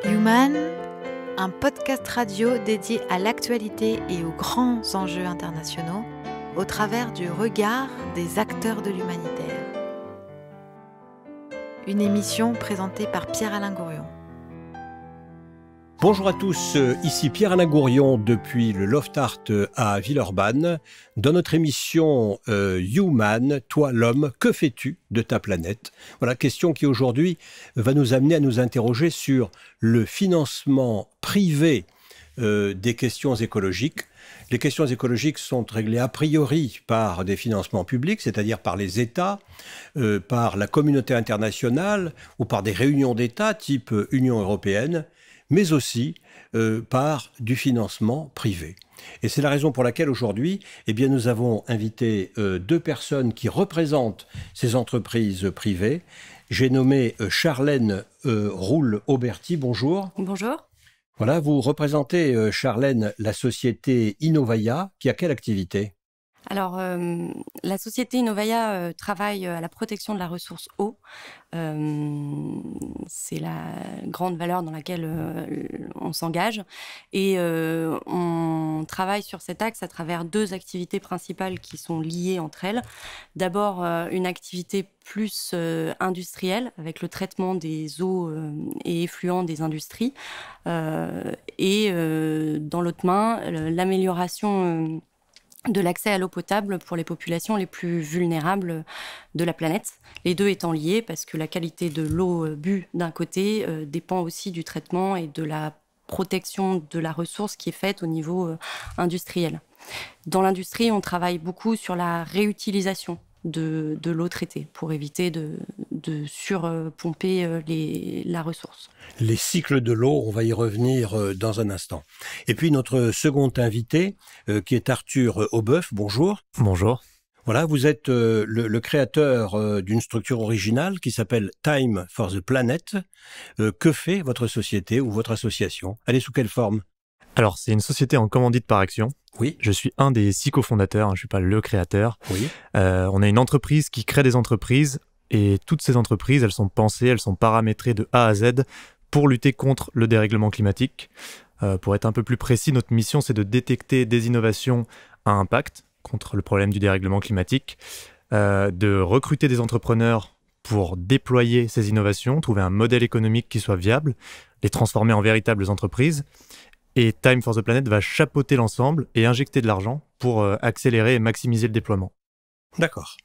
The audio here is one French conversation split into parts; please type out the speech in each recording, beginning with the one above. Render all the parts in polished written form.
Human, un podcast radio dédié à l'actualité et aux grands enjeux internationaux au travers du regard des acteurs de l'humanitaire. Une émission présentée par Pierre-Alain Gourion. Bonjour à tous, ici Pierre-Alain Gourion depuis le Loft Art à Villeurbanne. Dans notre émission Human, toi l'homme, que fais-tu de ta planète? Voilà, question qui aujourd'hui va nous amener à nous interroger sur le financement privé des questions écologiques. Les questions écologiques sont réglées a priori par des financements publics, c'est-à-dire par les États, par la communauté internationale ou par des réunions d'États type Union européenne, mais aussi par du financement privé. Et c'est la raison pour laquelle aujourd'hui, nous avons invité deux personnes qui représentent ces entreprises privées. J'ai nommé Charlène Roule-Auberti. Bonjour. Bonjour. Voilà, vous représentez, Charlène, la société Innovaya, qui a quelle activité ? Alors, la société Innovaya travaille à la protection de la ressource eau. C'est la grande valeur dans laquelle on s'engage. Et on travaille sur cet axe à travers deux activités principales qui sont liées entre elles. D'abord, une activité plus industrielle, avec le traitement des eaux et effluents des industries. Et dans l'autre main, l'amélioration de l'accès à l'eau potable pour les populations les plus vulnérables de la planète. Les deux étant liés parce que la qualité de l'eau bue d'un côté dépend aussi du traitement et de la protection de la ressource qui est faite au niveau industriel. Dans l'industrie, on travaille beaucoup sur la réutilisation de l'eau traitée pour éviter de surpomper la ressource. Les cycles de l'eau, on va y revenir dans un instant. Et puis notre second invité, qui est Arthur Aubeuf. Bonjour. Bonjour. Voilà, vous êtes le créateur d'une structure originale qui s'appelle Time for the Planet. Que fait votre société ou votre association? Elle est sous quelle forme? Alors, c'est une société en commandite par action. Oui. Je suis un des 6 cofondateurs, je ne suis pas le créateur. Oui. On a une entreprise qui crée des entreprises et toutes ces entreprises, elles sont pensées, elles sont paramétrées de A à Z pour lutter contre le dérèglement climatique. Pour être un peu plus précis, notre mission, c'est de détecter des innovations à impact contre le problème du dérèglement climatique, de recruter des entrepreneurs pour déployer ces innovations, trouver un modèle économique qui soit viable, les transformer en véritables entreprises. Et Time for the Planet va chapeauter l'ensemble et injecter de l'argent pour accélérer et maximiser le déploiement. D'accord.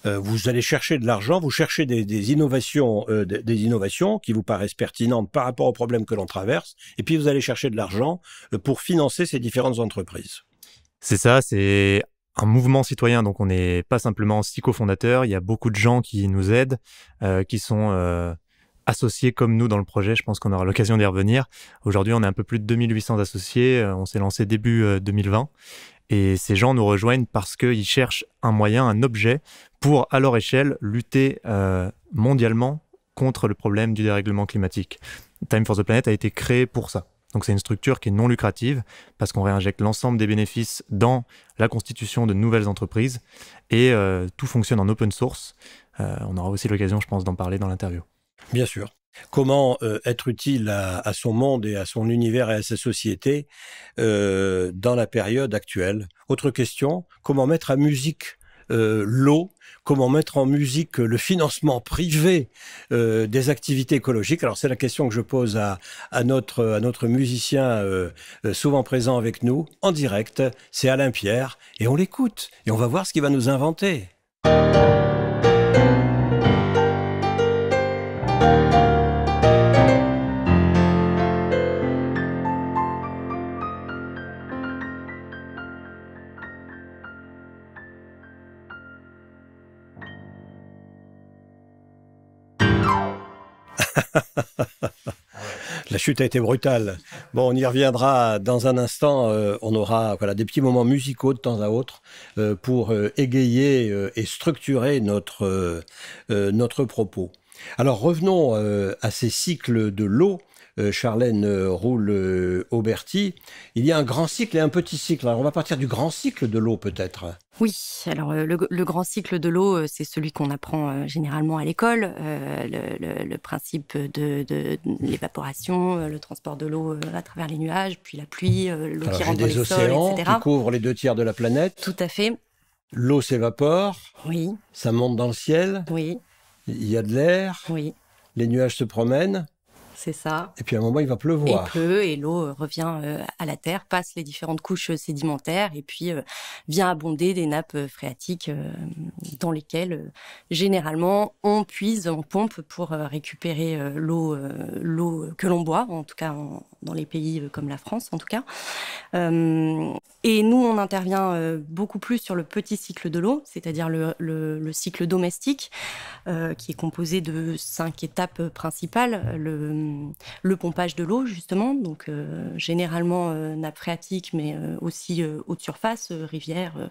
Vous allez chercher de l'argent, vous cherchez des innovations qui vous paraissent pertinentes par rapport aux problèmes que l'on traverse, et puis vous allez chercher de l'argent pour financer ces différentes entreprises. C'est ça, c'est un mouvement citoyen, donc on n'est pas simplement 6 cofondateurs, il y a beaucoup de gens qui nous aident, qui sont associés comme nous dans le projet. Je pense qu'on aura l'occasion d'y revenir. Aujourd'hui, on est un peu plus de 2800 associés. On s'est lancé début 2020. Et ces gens nous rejoignent parce qu'ils cherchent un moyen, un objet pour, à leur échelle, lutter mondialement contre le problème du dérèglement climatique. Time for the Planet a été créé pour ça. Donc c'est une structure qui est non lucrative parce qu'on réinjecte l'ensemble des bénéfices dans la constitution de nouvelles entreprises et tout fonctionne en open source. On aura aussi l'occasion, je pense, d'en parler dans l'interview. Bien sûr. Comment être utile à son monde et à son univers et à sa société dans la période actuelle? Autre question, comment mettre à musique l'eau? Comment mettre en musique le financement privé des activités écologiques? Alors c'est la question que je pose à notre musicien souvent présent avec nous en direct. C'est Alain Pierre et on l'écoute et on va voir ce qu'il va nous inventer. La chute a été brutale. Bon, on y reviendra dans un instant. On aura des petits moments musicaux de temps à autre pour égayer et structurer notre propos. Alors revenons à ces cycles de l'eau. Charlène Roule-Auberti, il y a un grand cycle et un petit cycle. Alors on va partir du grand cycle de l'eau peut-être. Oui, alors le grand cycle de l'eau, c'est celui qu'on apprend généralement à l'école, le principe de l'évaporation, le transport de l'eau à travers les nuages, puis la pluie, l'eau qui rentre dans les sols, etc. Des océans qui couvrent les 2/3 de la planète. Tout à fait. L'eau s'évapore. Oui. Ça monte dans le ciel. Oui. Il y a de l'air. Oui. Les nuages se promènent. C'est ça. Et puis à un moment, il va pleuvoir. Il pleut et l'eau revient à la terre, passe les différentes couches sédimentaires et puis vient abonder des nappes phréatiques dans lesquelles, généralement, on puise, on pompe pour récupérer l'eau que l'on boit, en tout cas dans les pays comme la France, en tout cas. Et nous, on intervient beaucoup plus sur le petit cycle de l'eau, c'est-à-dire le cycle domestique, qui est composé de 5 étapes principales. Le pompage de l'eau, justement, donc généralement nappe phréatique, mais aussi haute surface, rivières,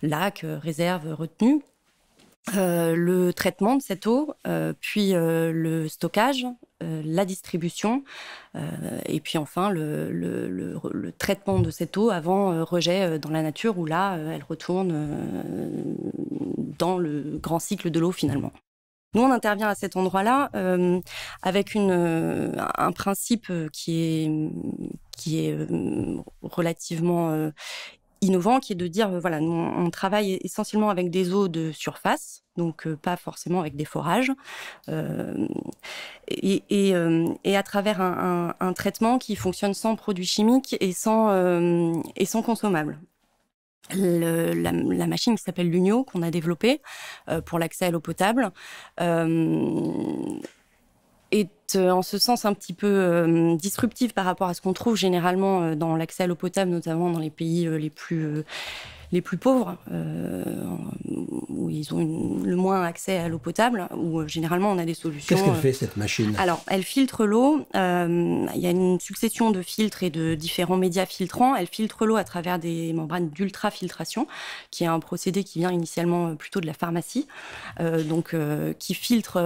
lacs, réserves, retenues. Le traitement de cette eau, puis le stockage, la distribution, et puis enfin le traitement de cette eau avant rejet dans la nature, où là, elle retourne dans le grand cycle de l'eau finalement. Nous, on intervient à cet endroit-là avec un principe qui est relativement innovant, qui est de dire, voilà, nous, on travaille essentiellement avec des eaux de surface, donc pas forcément avec des forages, et à travers un traitement qui fonctionne sans produits chimiques et sans consommables. La machine qui s'appelle l'Unio, qu'on a développée pour l'accès à l'eau potable, est en ce sens un petit peu disruptive par rapport à ce qu'on trouve généralement dans l'accès à l'eau potable, notamment dans les pays les plus pauvres, où ils ont le moins accès à l'eau potable, où généralement on a des solutions. Qu'est-ce qu'elle fait, cette machine ? Alors, elle filtre l'eau. Il y a une succession de filtres et de différents médias filtrants. Elle filtre l'eau à travers des membranes d'ultrafiltration, qui est un procédé qui vient initialement plutôt de la pharmacie, qui filtre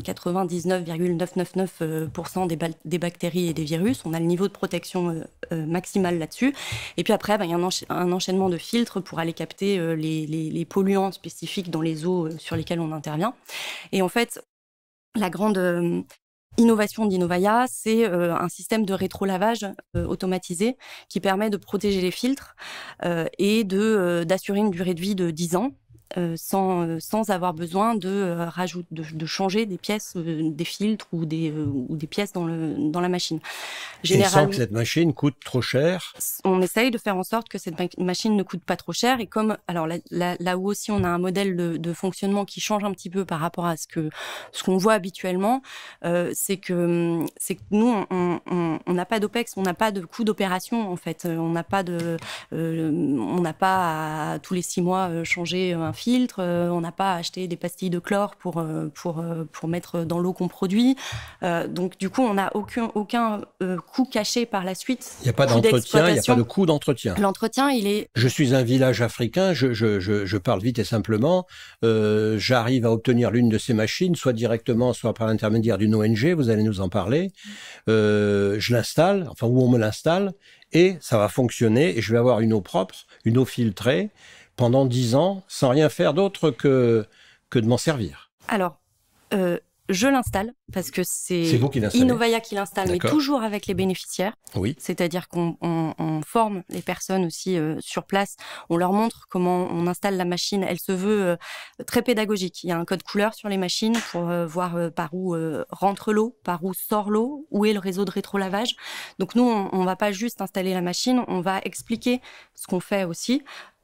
99,999% des bactéries et des virus. On a le niveau de protection maximal là-dessus. Et puis après, il y a un enchaînement de filtres pour aller capter les polluants spécifiques dans les eaux sur lesquelles on intervient. Et en fait, la grande innovation d'Innovaya, c'est un système de rétrolavage automatisé qui permet de protéger les filtres et d'assurer une durée de vie de 10 ans. Sans avoir besoin de changer des pièces, des filtres ou des pièces dans la machine. Et sans que cette machine coûte trop cher. On essaye de faire en sorte que cette machine ne coûte pas trop cher. Et comme, alors là où aussi on a un modèle de fonctionnement qui change un petit peu par rapport à ce qu'on voit habituellement, c'est que nous, on n'a pas d'OPEX, on n'a pas de coût d'opération en fait. On n'a pas à tous les 6 mois changer un filtre, on n'a pas à acheter des pastilles de chlore pour mettre dans l'eau qu'on produit. Donc du coup, on n'a aucun coût caché par la suite. Il n'y a pas d'entretien, il n'y a pas de coût d'entretien. L'entretien, il est... Je suis un village africain, je parle vite et simplement, j'arrive à obtenir l'une de ces machines, soit directement, soit par l'intermédiaire d'une ONG, vous allez nous en parler. Je l'installe, enfin où on me l'installe, et ça va fonctionner, et je vais avoir une eau propre, une eau filtrée, pendant 10 ans, sans rien faire d'autre que de m'en servir. Alors, je l'installe, parce que c'est vous qui l'installez. Innovaya qui l'installe, mais toujours avec les bénéficiaires. Oui. C'est-à-dire qu'on forme les personnes aussi sur place. On leur montre comment on installe la machine. Elle se veut très pédagogique. Il y a un code couleur sur les machines pour voir par où rentre l'eau, par où sort l'eau, où est le réseau de rétrolavage. Donc nous, on va pas juste installer la machine, on va expliquer ce qu'on fait aussi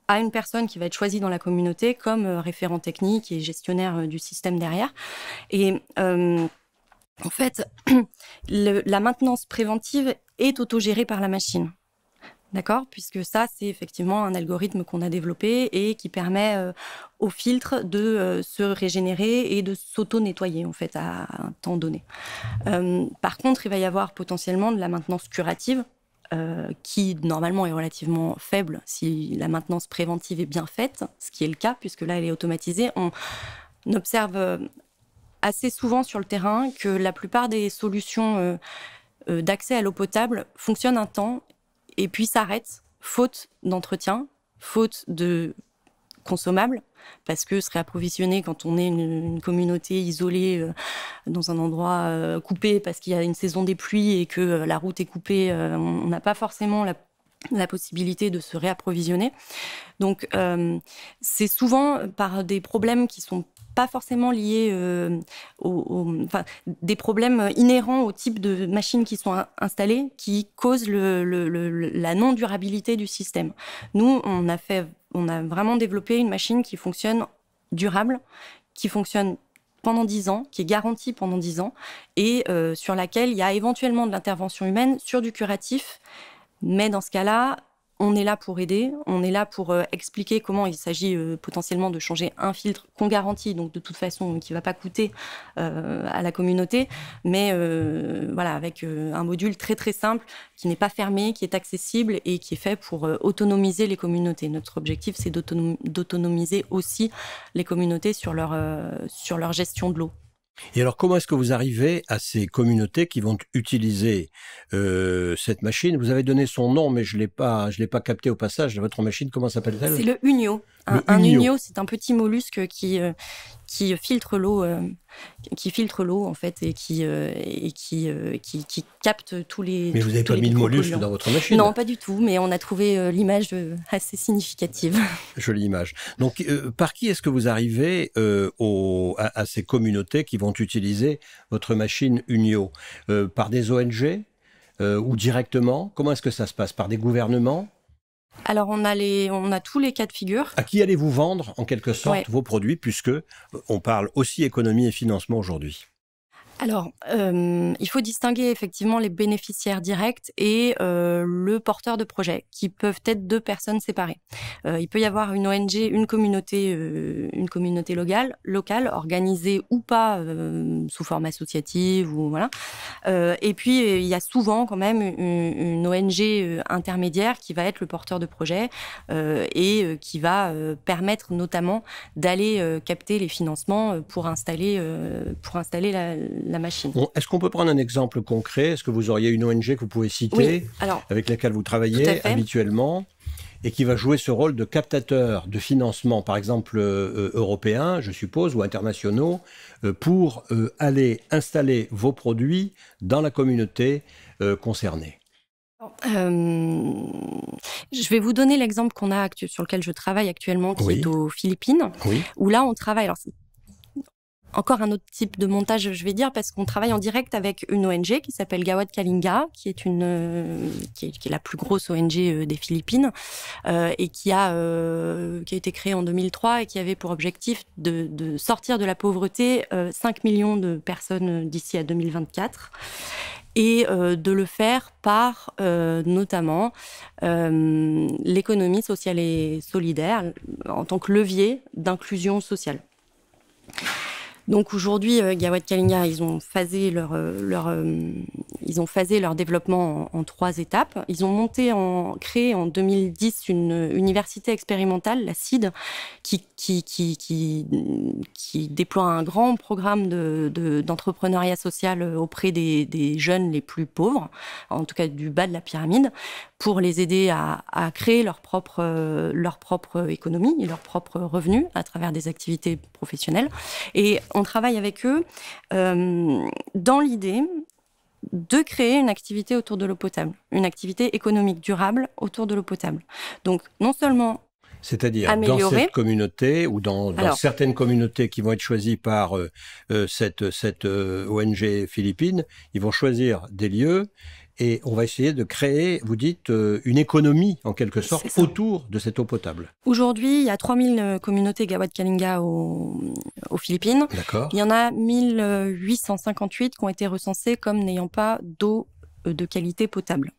à une personne qui va être choisie dans la communauté comme référent technique et gestionnaire du système derrière. Et en fait, la maintenance préventive est autogérée par la machine. D'accord ? Puisque ça, c'est effectivement un algorithme qu'on a développé et qui permet au filtre de se régénérer et de s'auto-nettoyer, en fait, à un temps donné. Par contre, il va y avoir potentiellement de la maintenance curative, qui normalement est relativement faible si la maintenance préventive est bien faite, ce qui est le cas puisque là elle est automatisée. On observe assez souvent sur le terrain que la plupart des solutions d'accès à l'eau potable fonctionnent un temps et puis s'arrêtent, faute d'entretien, faute de consommables, parce que se réapprovisionner quand on est une communauté isolée dans un endroit coupé parce qu'il y a une saison des pluies et que la route est coupée, on n'a pas forcément la possibilité de se réapprovisionner. Donc, c'est souvent par des problèmes qui sont pas forcément liés des problèmes inhérents au type de machines qui sont installées qui causent la non-durabilité du système. Nous, on a vraiment développé une machine qui fonctionne durable, qui fonctionne pendant 10 ans, qui est garantie pendant 10 ans, et sur laquelle il y a éventuellement de l'intervention humaine sur du curatif. Mais dans ce cas-là, on est là pour aider, on est là pour expliquer comment il s'agit potentiellement de changer un filtre qu'on garantit, donc de toute façon qui ne va pas coûter à la communauté, mais avec un module très très simple qui n'est pas fermé, qui est accessible et qui est fait pour autonomiser les communautés. Notre objectif, c'est d'autonomiser aussi les communautés sur leur gestion de l'eau. Et alors, comment est-ce que vous arrivez à ces communautés qui vont utiliser cette machine? Vous avez donné son nom, mais je l'ai pas capté au passage. Votre machine, comment s'appelle-t-elle? C'est le Unio. Un Unio, c'est un petit mollusque qui filtre l'eau, en fait, et qui capte tous les. Mais vous n'avez pas mis le mollusque dans votre machine? Non, pas du tout. Mais on a trouvé l'image assez significative. Jolie image. Donc, par qui est-ce que vous arrivez à ces communautés qui vont utiliser votre machine Unio? Par des ONG ou directement? Comment est-ce que ça se passe? Par des gouvernements? Alors, on a tous les cas de figure. À qui allez-vous vendre, en quelque sorte, vos produits, puisque on parle aussi économie et financement aujourd'hui? Alors, il faut distinguer effectivement les bénéficiaires directs et le porteur de projet, qui peuvent être deux personnes séparées. Il peut y avoir une ONG, une communauté locale, organisée ou pas sous forme associative ou voilà. Et puis il y a souvent quand même une ONG intermédiaire qui va être le porteur de projet et qui va permettre notamment d'aller capter les financements pour installer la machine. Bon, est-ce qu'on peut prendre un exemple concret? Est-ce que vous auriez une ONG que vous pouvez citer, avec laquelle vous travaillez habituellement, et qui va jouer ce rôle de captateur de financement, par exemple européens, je suppose, ou internationaux, pour aller installer vos produits dans la communauté concernée? Je vais vous donner l'exemple sur lequel je travaille actuellement, qui est aux Philippines, où là on travaille. Alors, encore un autre type de montage, je vais dire, parce qu'on travaille en direct avec une ONG qui s'appelle Gawad Kalinga, qui est la plus grosse ONG des Philippines, et qui a été créée en 2003 et qui avait pour objectif de sortir de la pauvreté 5 millions de personnes d'ici à 2024. Et de le faire par notamment l'économie sociale et solidaire en tant que levier d'inclusion sociale. Donc aujourd'hui, Gawad Kalinga, ils ont phasé leur développement en 3 étapes. Ils ont créé en 2010 une université expérimentale, la CID, qui déploie un grand programme d'entrepreneuriat social auprès des jeunes les plus pauvres, en tout cas du bas de la pyramide, pour les aider à créer leur propre économie et leurs propres revenus à travers des activités professionnelles. Et on travaille avec eux dans l'idée de créer une activité autour de l'eau potable, une activité économique durable autour de l'eau potable. Donc, non seulement c'est-à-dire dans cette communauté ou dans certaines communautés qui vont être choisies par cette ONG philippine, ils vont choisir des lieux et on va essayer de créer, vous dites, une économie en quelque sorte autour de cette eau potable. Aujourd'hui, il y a 3000 communautés Gawad Kalinga aux Philippines. D'accord. Il y en a 1858 qui ont été recensées comme n'ayant pas d'eau de qualité potable.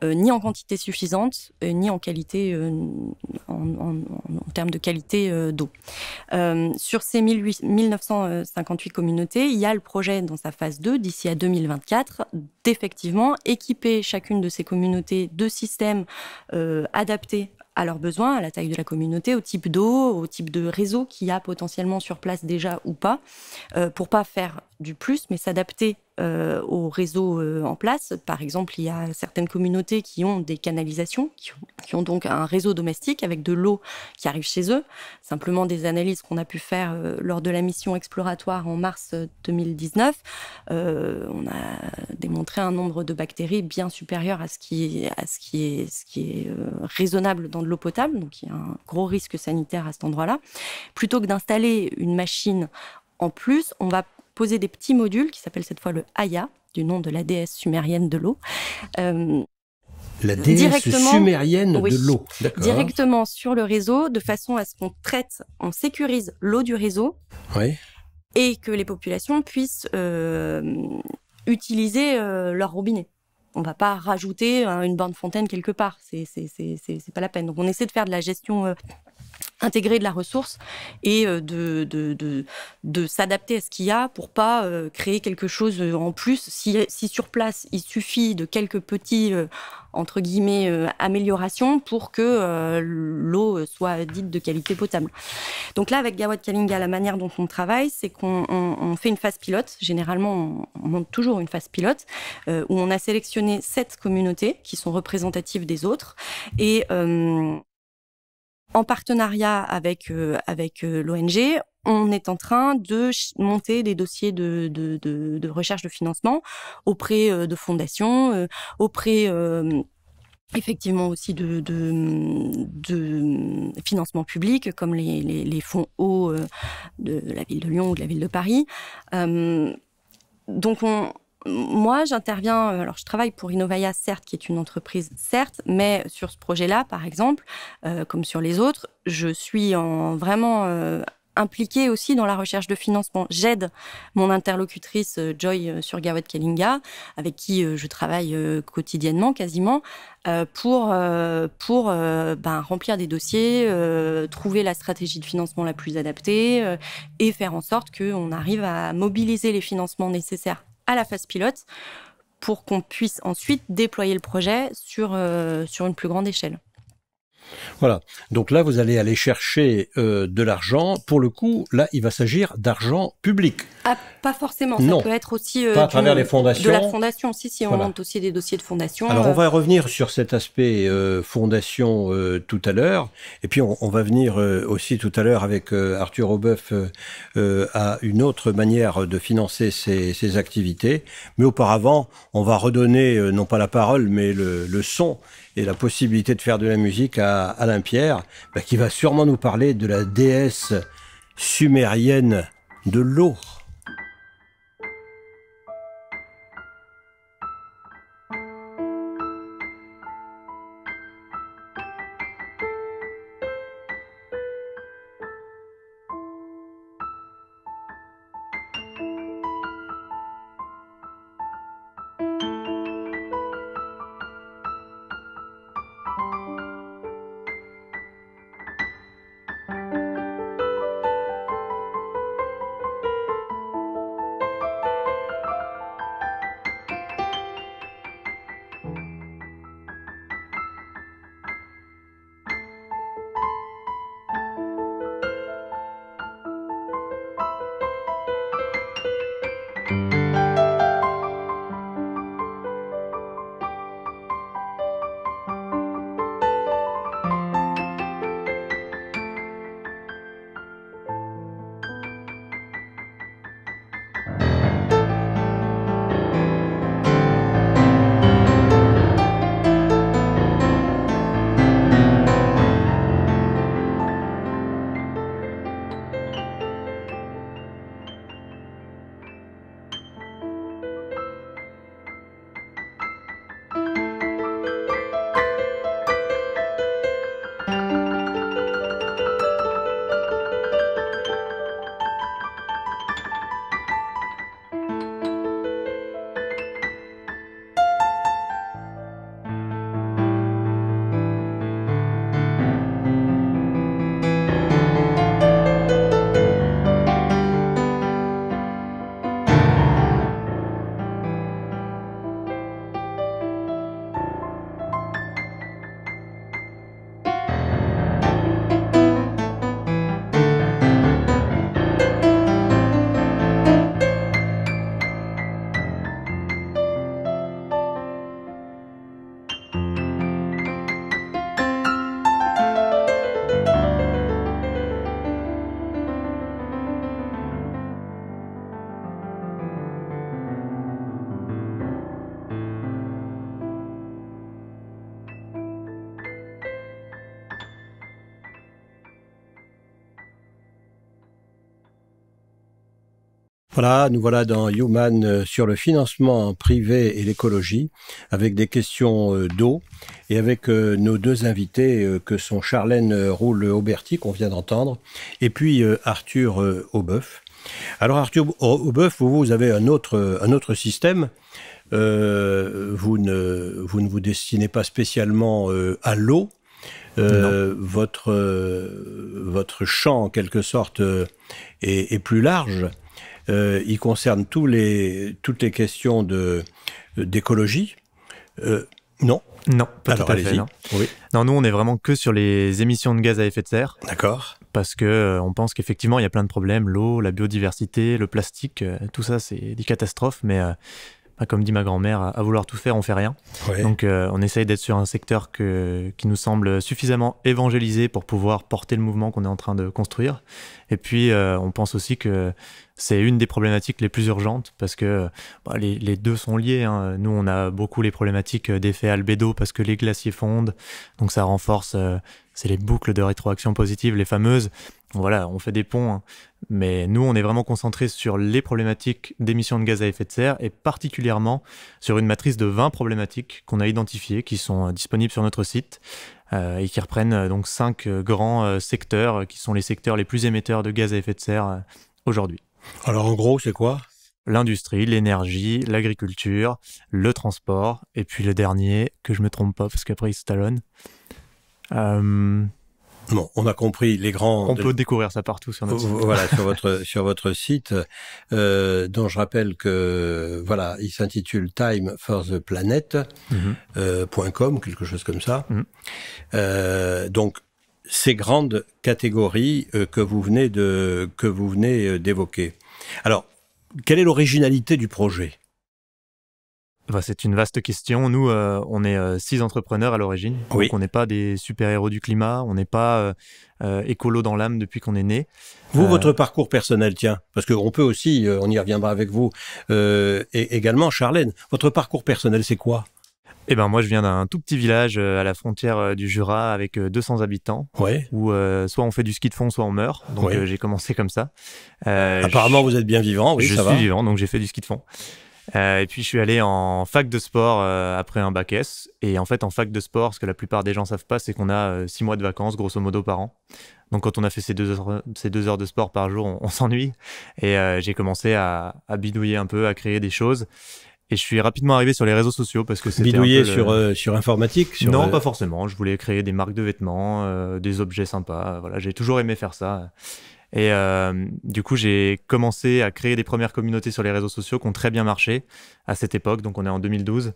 Ni en quantité suffisante, ni en qualité, en termes de qualité d'eau. Sur ces 1958 communautés, il y a le projet dans sa phase 2, d'ici à 2024, d'effectivement équiper chacune de ces communautés de systèmes adaptés à leurs besoins, à la taille de la communauté, au type d'eau, au type de réseau qu'il y a potentiellement sur place déjà ou pas, pour pas faire du plus, mais s'adapter au réseau en place. Par exemple, il y a certaines communautés qui ont des canalisations, qui ont donc un réseau domestique avec de l'eau qui arrive chez eux. Simplement des analyses qu'on a pu faire lors de la mission exploratoire en mars 2019, on a démontré un nombre de bactéries bien supérieur à ce qui est raisonnable dans de l'eau potable. Donc il y a un gros risque sanitaire à cet endroit-là. Plutôt que d'installer une machine en plus, on va poser des petits modules qui s'appellent cette fois le Aya, du nom de la déesse sumérienne de l'eau. La déesse sumérienne de l'eau, d'accord. Directement sur le réseau, de façon à ce qu'on traite, on sécurise l'eau du réseau, oui, et que les populations puissent utiliser leur robinet. On va pas rajouter une borne fontaine quelque part, c'est pas la peine. Donc on essaie de faire de la gestion intégrée de la ressource et de s'adapter à ce qu'il y a pour pas créer quelque chose en plus. Si sur place il suffit de quelques petits entre guillemets améliorations pour que l'eau soit dite de qualité potable. Donc là, avec Gawad Kalinga, la manière dont on travaille, c'est qu'on fait une phase pilote. Généralement, on monte toujours une phase pilote où on a sélectionné 7 communautés qui sont représentatives des autres et en partenariat avec l'ONG, on est en train de monter des dossiers de recherche de financement auprès de fondations, auprès effectivement aussi de financements publics comme les fonds eau de la ville de Lyon ou de la ville de Paris. Donc moi, j'interviens. Alors, je travaille pour Innovaya, certes, qui est une entreprise, certes, mais sur ce projet-là, par exemple, comme sur les autres, je suis vraiment impliquée aussi dans la recherche de financement. J'aide mon interlocutrice Joy sur Gawad Kalinga, avec qui je travaille quotidiennement, quasiment, pour remplir des dossiers, trouver la stratégie de financement la plus adaptée et faire en sorte qu'on arrive à mobiliser les financements nécessaires à la phase pilote pour qu'on puisse ensuite déployer le projet sur une plus grande échelle. Voilà. Donc là, vous allez aller chercher de l'argent. Pour le coup, là, il va s'agir d'argent public. Ah, pas forcément. Non. Ça peut être aussi pas à travers les fondations. De la fondation. Si, on voilà. monte aussi des dossiers de fondation. Alors, on va revenir sur cet aspect fondation tout à l'heure. Et puis, on va venir aussi tout à l'heure avec Arthur Aubeuf à une autre manière de financer ces activités. Mais auparavant, on va redonner, non pas la parole, mais le son et la possibilité de faire de la musique à Alain Pierre, qui va sûrement nous parler de la déesse sumérienne de l'eau. Voilà, nous voilà dans Human sur le financement privé et l'écologie, avec des questions d'eau et avec nos deux invités que sont Charlène Roule-Auberti, qu'on vient d'entendre, et puis Arthur Aubeuf. Alors Arthur Aubeuf, vous avez un autre système. Vous ne vous destinez pas spécialement à l'eau. Votre champ, en quelque sorte, est plus large. Il concerne toutes les questions d'écologie. Non. Non, pas Alors, tout à fait. Non. Oui. Non, nous, on est vraiment que sur les émissions de gaz à effet de serre. D'accord. Parce que on pense qu'effectivement, il y a plein de problèmes. L'eau, la biodiversité, le plastique, tout ça, c'est des catastrophes. Mais comme dit ma grand-mère, à vouloir tout faire, on fait rien. Oui. Donc, on essaye d'être sur un secteur qui nous semble suffisamment évangélisé pour pouvoir porter le mouvement qu'on est en train de construire. Et puis, on pense aussi que c'est une des problématiques les plus urgentes parce que les deux sont liés. Hein. Nous, on a beaucoup les problématiques d'effet albédo parce que les glaciers fondent. Donc, ça renforce, c'est les boucles de rétroaction positive, les fameuses. Voilà, on fait des ponts. Hein. Mais nous, on est vraiment concentrés sur les problématiques d'émissions de gaz à effet de serre et particulièrement sur une matrice de 20 problématiques qu'on a identifiées, qui sont disponibles sur notre site et qui reprennent donc 5 grands secteurs qui sont les secteurs les plus émetteurs de gaz à effet de serre aujourd'hui. Alors en gros, c'est quoi ? L'industrie, l'énergie, l'agriculture, le transport, et puis le dernier, que je me trompe pas, parce qu'après il se talonne. Bon, on a compris les grands... On peut découvrir ça partout sur notre site. Voilà, sur votre site, dont je rappelle que, voilà, il s'intitule Time for the Planet, .com, quelque chose comme ça. Donc, ces grandes catégories que vous venez d'évoquer. Alors, quelle est l'originalité du projet ? C'est une vaste question. Nous, on est 6 entrepreneurs à l'origine. Oui. Donc, on n'est pas des super-héros du climat. On n'est pas écolo dans l'âme depuis qu'on est né. Vous, votre parcours personnel, tiens, parce qu'on peut aussi, on y reviendra avec vous, et également, Charlène, votre parcours personnel, c'est quoi ? Eh ben, moi, je viens d'un tout petit village à la frontière du Jura avec 200 habitants. Ouais. Où soit on fait du ski de fond, soit on meurt. Donc, j'ai commencé comme ça. Apparemment, vous êtes bien vivant, oui, ça va. Je suis vivant, donc j'ai fait du ski de fond. Et puis je suis allé en fac de sport après un bac S. Et en fait, en fac de sport, ce que la plupart des gens savent pas, c'est qu'on a 6 mois de vacances, grosso modo, par an. Donc quand on a fait ces 2 heures de sport par jour, on s'ennuie. Et j'ai commencé à bidouiller un peu, à créer des choses. Et je suis rapidement arrivé sur les réseaux sociaux parce que c'était bidouiller un peu sur informatique Non, pas forcément. Je voulais créer des marques de vêtements, des objets sympas. Voilà, j'ai toujours aimé faire ça. Et du coup, j'ai commencé à créer des premières communautés sur les réseaux sociaux qui ont très bien marché à cette époque. Donc, on est en 2012.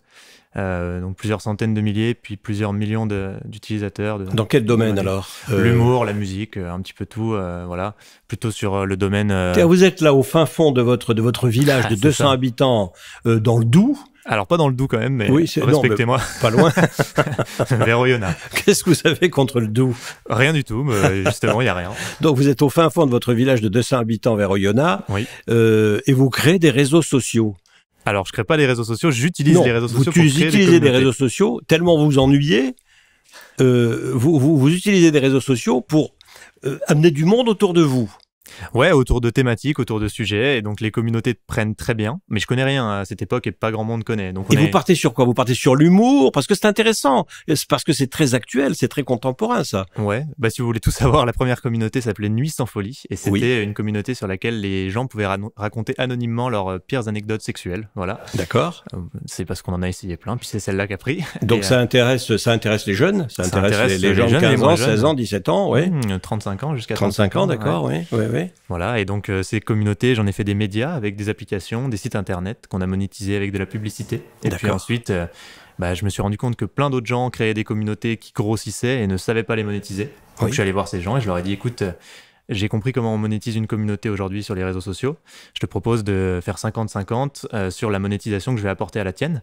Donc, plusieurs centaines de milliers, puis plusieurs millions d'utilisateurs. Dans quel domaine alors ? L'humour, la musique, un petit peu tout. Voilà, plutôt sur le domaine. Vous êtes là au fin fond de votre village de 200 habitants dans le Doubs. Alors, pas dans le Doubs quand même, mais oui, respectez-moi. Pas loin. Vers Oyonnax. Qu'est-ce que vous avez contre le Doubs ? Rien du tout, mais justement, il n'y a rien. Donc, vous êtes au fin fond de votre village de 200 habitants vers Oyonnax. Oui. Et vous créez des réseaux sociaux. Alors, je crée pas les réseaux sociaux, j'utilise les réseaux sociaux pour créer des communautés. Vous utilisez des réseaux sociaux tellement vous ennuyez. Vous utilisez des réseaux sociaux pour amener du monde autour de vous. Ouais, autour de thématiques, autour de sujets, et donc les communautés prennent très bien. Mais je connais rien à cette époque et pas grand monde connaît. Donc vous partez sur quoi ? Vous partez sur l'humour, parce que c'est intéressant, parce que c'est très actuel, c'est très contemporain, ça. Ouais, si vous voulez tout savoir, la première communauté s'appelait Nuit sans folie, et c'était une communauté sur laquelle les gens pouvaient raconter anonymement leurs pires anecdotes sexuelles. Voilà. D'accord. C'est parce qu'on en a essayé plein, puis c'est celle-là qui a pris. Donc ça intéresse les jeunes, ça intéresse les gens de 15 ans, 16 ans, 17 ans, ouais. 35 ans jusqu'à 35 ans, d'accord, oui. Voilà, et donc ces communautés, j'en ai fait des médias avec des applications, des sites internet qu'on a monétisés avec de la publicité. Et puis ensuite, je me suis rendu compte que plein d'autres gens créaient des communautés qui grossissaient et ne savaient pas les monétiser. Donc je suis allé voir ces gens et je leur ai dit, écoute, j'ai compris comment on monétise une communauté aujourd'hui sur les réseaux sociaux. Je te propose de faire 50-50 sur la monétisation que je vais apporter à la tienne.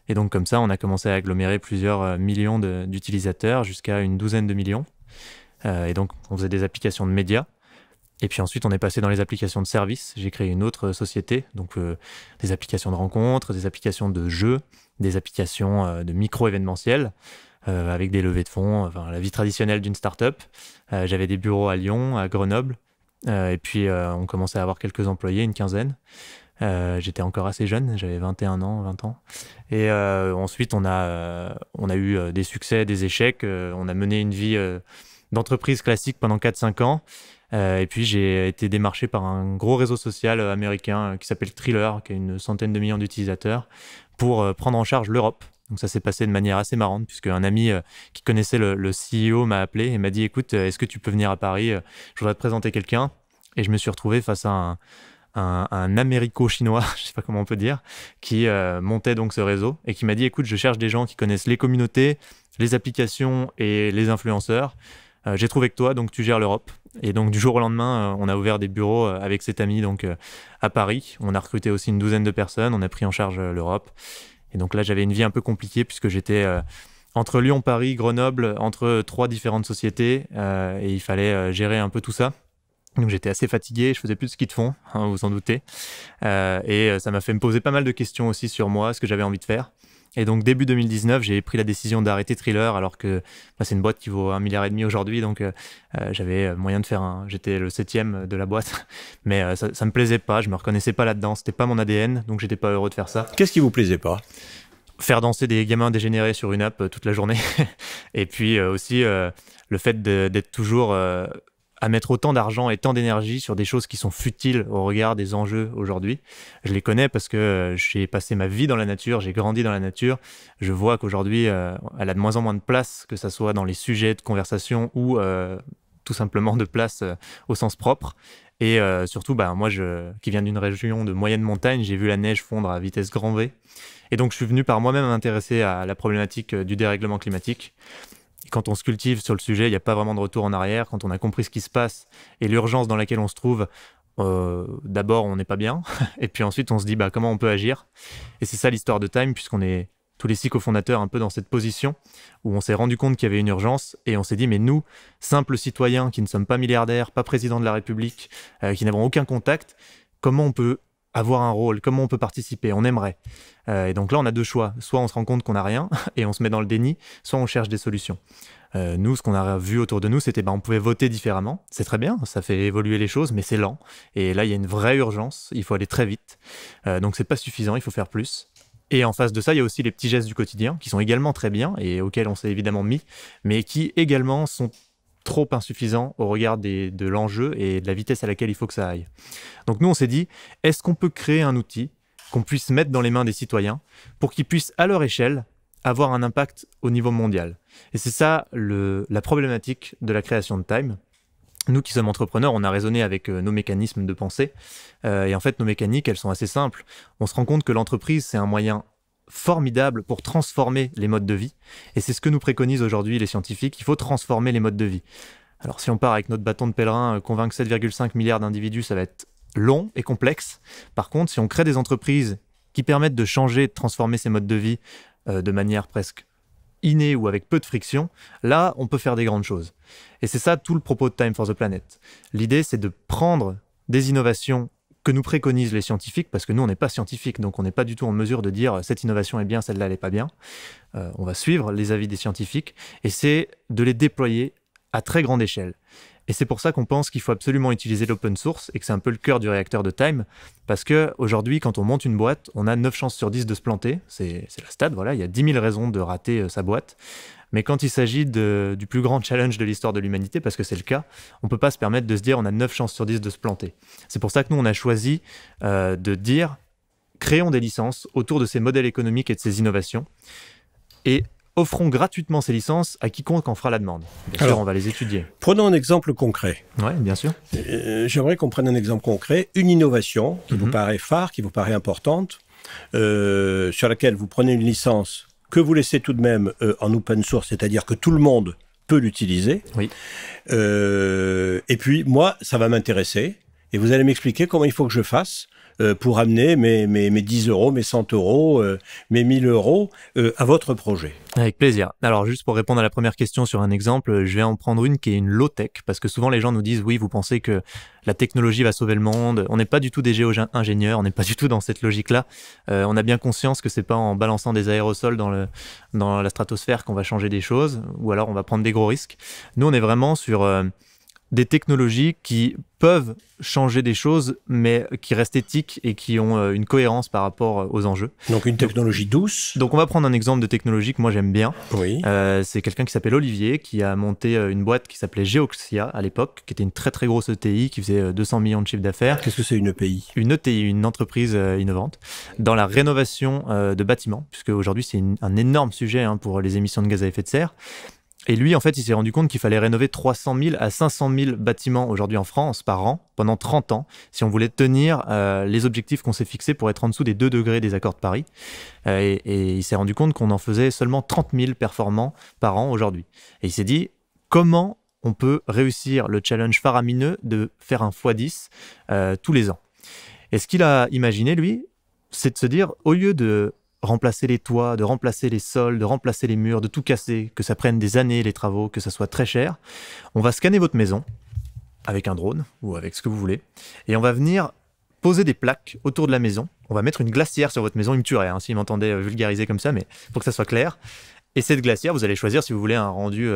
Et donc comme ça, on a commencé à agglomérer plusieurs millions d'utilisateurs jusqu'à une douzaine de millions. Et donc on faisait des applications de médias. Et puis ensuite, on est passé dans les applications de services. J'ai créé une autre société, donc des applications de rencontres, des applications de jeux, des applications de micro-événementiels, avec des levées de fonds, la vie traditionnelle d'une start-up. J'avais des bureaux à Lyon, à Grenoble, Et puis, on commençait à avoir quelques employés, une quinzaine. J'étais encore assez jeune, j'avais 21 ans, 20 ans. Et ensuite, on a eu des succès, des échecs. On a mené une vie d'entreprise classique pendant 4-5 ans. Et puis, j'ai été démarché par un gros réseau social américain qui s'appelle Thriller, qui a une centaine de millions d'utilisateurs, pour prendre en charge l'Europe. Donc ça s'est passé de manière assez marrante, puisque un ami qui connaissait le CEO m'a appelé et m'a dit « Écoute, est-ce que tu peux venir à Paris ? Je voudrais te présenter quelqu'un. » Et je me suis retrouvé face à un américo-chinois, je ne sais pas comment on peut dire, qui montait donc ce réseau et qui m'a dit « Écoute, je cherche des gens qui connaissent les communautés, les applications et les influenceurs. J'ai trouvé que toi, donc tu gères l'Europe. » Et donc du jour au lendemain, on a ouvert des bureaux avec cet ami donc, à Paris. On a recruté aussi une douzaine de personnes, on a pris en charge l'Europe. Et donc là, j'avais une vie un peu compliquée puisque j'étais entre Lyon, Paris, Grenoble, entre 3 différentes sociétés et il fallait gérer un peu tout ça. Donc j'étais assez fatigué, je faisais plus de ski de fond, hein, vous en doutez. Et ça m'a fait me poser pas mal de questions aussi sur moi, ce que j'avais envie de faire. Et donc début 2019, j'ai pris la décision d'arrêter Thriller alors que c'est une boîte qui vaut 1,5 milliard aujourd'hui. Donc j'avais moyen de faire j'étais le 7e de la boîte. Mais ça me plaisait pas, je me reconnaissais pas là-dedans. C'était pas mon ADN, donc j'étais pas heureux de faire ça. Qu'est-ce qui vous plaisait pas ? Faire danser des gamins dégénérés sur une app toute la journée. Et puis aussi le fait d'être toujours... à mettre autant d'argent et tant d'énergie sur des choses qui sont futiles au regard des enjeux aujourd'hui. Je les connais parce que j'ai passé ma vie dans la nature, j'ai grandi dans la nature. Je vois qu'aujourd'hui, elle a de moins en moins de place, que ça soit dans les sujets de conversation ou tout simplement de place au sens propre. Et surtout, moi, qui viens d'une région de moyenne montagne, j'ai vu la neige fondre à vitesse grand V. Et donc, je suis venu par moi-même m'intéresser à la problématique du dérèglement climatique. Quand on se cultive sur le sujet, il n'y a pas vraiment de retour en arrière. Quand on a compris ce qui se passe et l'urgence dans laquelle on se trouve, d'abord, on n'est pas bien. Et puis ensuite, on se dit comment on peut agir. Et c'est ça l'histoire de Time, puisqu'on est tous les 6 cofondateurs un peu dans cette position où on s'est rendu compte qu'il y avait une urgence et on s'est dit, mais nous, simples citoyens qui ne sommes pas milliardaires, pas président de la République, qui n'avons aucun contact, comment on peut avoir un rôle, comment on peut participer, on aimerait. Et donc là, on a 2 choix. Soit on se rend compte qu'on n'a rien et on se met dans le déni, soit on cherche des solutions. Nous, ce qu'on a vu autour de nous, c'était on pouvait voter différemment. C'est très bien, ça fait évoluer les choses, mais c'est lent. Et là, il y a une vraie urgence, il faut aller très vite. Donc c'est pas suffisant, il faut faire plus. Et en face de ça, il y a aussi les petits gestes du quotidien qui sont également très bien et auxquels on s'est évidemment mis, mais qui également sont trop insuffisant au regard de l'enjeu et de la vitesse à laquelle il faut que ça aille. Donc nous, on s'est dit, est-ce qu'on peut créer un outil qu'on puisse mettre dans les mains des citoyens pour qu'ils puissent, à leur échelle, avoir un impact au niveau mondial ? Et c'est ça la problématique de la création de Time. Nous qui sommes entrepreneurs, on a raisonné avec nos mécanismes de pensée. Et en fait, nos mécaniques, elles sont assez simples. On se rend compte que l'entreprise, c'est un moyen formidable pour transformer les modes de vie. Et c'est ce que nous préconisent aujourd'hui les scientifiques. Il faut transformer les modes de vie. Alors si on part avec notre bâton de pèlerin, convaincre 7,5 milliards d'individus, ça va être long et complexe. Par contre, si on crée des entreprises qui permettent de changer, de transformer ces modes de vie de manière presque innée ou avec peu de friction, là, on peut faire des grandes choses. Et c'est ça tout le propos de Time for the Planet. L'idée, c'est de prendre des innovations que nous préconisent les scientifiques, parce que nous, on n'est pas scientifiques, donc on n'est pas du tout en mesure de dire cette innovation est bien, celle-là, elle n'est pas bien. On va suivre les avis des scientifiques, et c'est de les déployer à très grande échelle. Et c'est pour ça qu'on pense qu'il faut absolument utiliser l'open source, et que c'est un peu le cœur du réacteur de Time, parce qu'aujourd'hui, quand on monte une boîte, on a 9 chances sur 10 de se planter, c'est la stat, voilà, il y a 10 000 raisons de rater sa boîte. Mais quand il s'agit du plus grand challenge de l'histoire de l'humanité, parce que c'est le cas, on ne peut pas se permettre de se dire on a 9 chances sur 10 de se planter. C'est pour ça que nous, on a choisi de dire créons des licences autour de ces modèles économiques et de ces innovations et offrons gratuitement ces licences à quiconque en fera la demande. Bien sûr, on va les étudier. Prenons un exemple concret. Oui, bien sûr. J'aimerais qu'on prenne un exemple concret, une innovation qui vous paraît phare, qui vous paraît importante, sur laquelle vous prenez une licence que vous laissez tout de même en open source, c'est-à-dire que tout le monde peut l'utiliser. Oui. Et puis, moi, ça va m'intéresser. Et vous allez m'expliquer comment il faut que je fasse pour amener mes 10 euros, mes 100 euros, mes 1000 euros à votre projet. Avec plaisir. Alors, juste pour répondre à la première question sur un exemple, je vais en prendre une qui est une low-tech, parce que souvent les gens nous disent, oui, vous pensez que la technologie va sauver le monde. On n'est pas du tout des géo-ingénieurs, on n'est pas du tout dans cette logique-là. On a bien conscience que c'est pas en balançant des aérosols dans la stratosphère qu'on va changer des choses, ou alors on va prendre des gros risques. Nous, on est vraiment sur des technologies qui peuvent changer des choses, mais qui restent éthiques et qui ont une cohérence par rapport aux enjeux. Donc une technologie douce. Donc on va prendre un exemple de technologie que moi j'aime bien. Oui. C'est quelqu'un qui s'appelle Olivier, qui a monté une boîte qui s'appelait Geoxia à l'époque, qui était une très très grosse ETI, qui faisait 200 millions de chiffre d'affaires. Qu'est-ce que c'est une EPI? Une ETI, une entreprise innovante, dans la rénovation de bâtiments, puisque aujourd'hui c'est un énorme sujet pour les émissions de gaz à effet de serre. Et lui, en fait, il s'est rendu compte qu'il fallait rénover 300 000 à 500 000 bâtiments aujourd'hui en France par an, pendant 30 ans, si on voulait tenir les objectifs qu'on s'est fixés pour être en dessous des 2 degrés des accords de Paris. Et il s'est rendu compte qu'on en faisait seulement 30 000 performants par an aujourd'hui. Et il s'est dit, comment on peut réussir le challenge faramineux de faire un x10 tous les ans? Et ce qu'il a imaginé, lui, c'est de se dire, au lieu de remplacer les toits, de remplacer les sols, de remplacer les murs, de tout casser, que ça prenne des années les travaux, que ça soit très cher, on va scanner votre maison avec un drone ou avec ce que vous voulez, et on va venir poser des plaques autour de la maison. On va mettre une glacière sur votre maison. Il me tuerait s'il m'entendait vulgariser comme ça, mais pour que ça soit clair. Et cette glacière, vous allez choisir si vous voulez un rendu